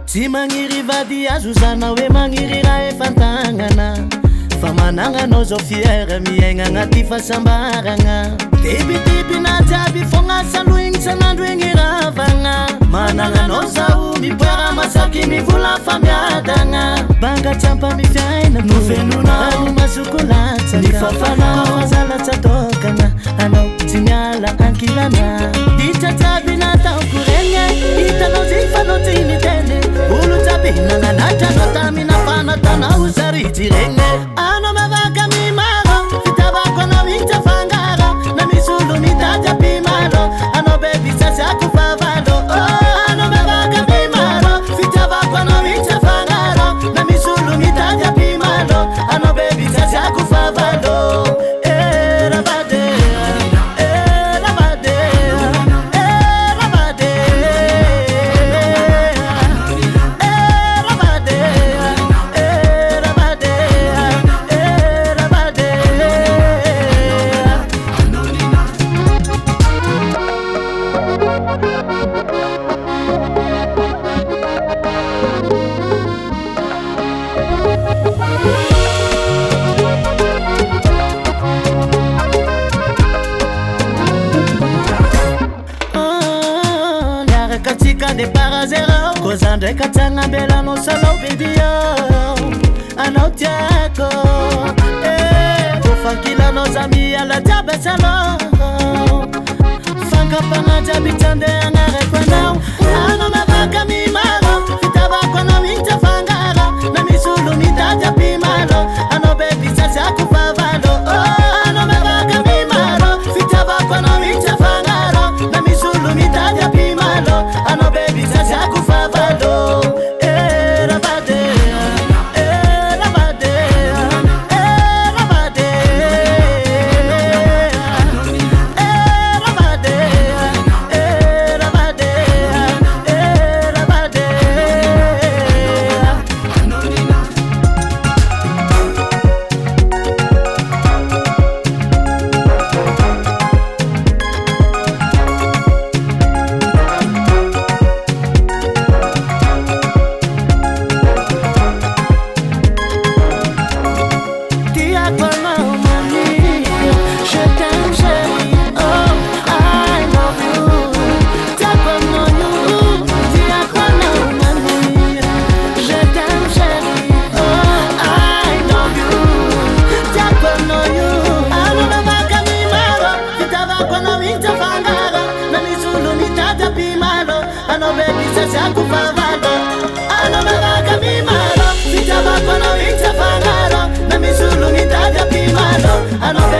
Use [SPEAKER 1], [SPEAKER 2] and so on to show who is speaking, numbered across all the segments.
[SPEAKER 1] Tsy magniry vady azo zana hoe magniry raha efantagnana fa mananganao zao fiera miaigna agnaty fahasambaragna debidebina jiaby fogna salohigny sanandro igny ravagna mananganao zao miboara masaky mivola fa miadagna banga tsampa mifiaina nofenonao masokolatsaka ny fafana zalatsa tokana anao tsy miala ankilana ditra jiaby nataoko regny hitanao zay fanao tsy miteny olo jiaby nananatra anao tamina fanatanao saritsy regny anao mavaka mimaro fitavako anao hitsa fangaro na misy olo mitady apimaro anao bebi sasiako favalo anao mavaka mimaro fitavako anao hitsa fangaro na misy olo mitady apimaro anao bebi sasiako favalo Zandreka tsagnambelano salao baby yo anao tiako fankilanao za miala jiaby salao fankapagna jiaby tsandeha agnarako anao anao mavaka mimaro fitavako anao hitsa fangaro na misy olo mitady apimaro anao baby sasiako favalo anao mavaka mimaro fitavako anao hitsa fangaro na misy olo mitady apimaro anao baby sasiako favalo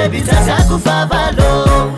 [SPEAKER 1] Baby, sasa kufavalo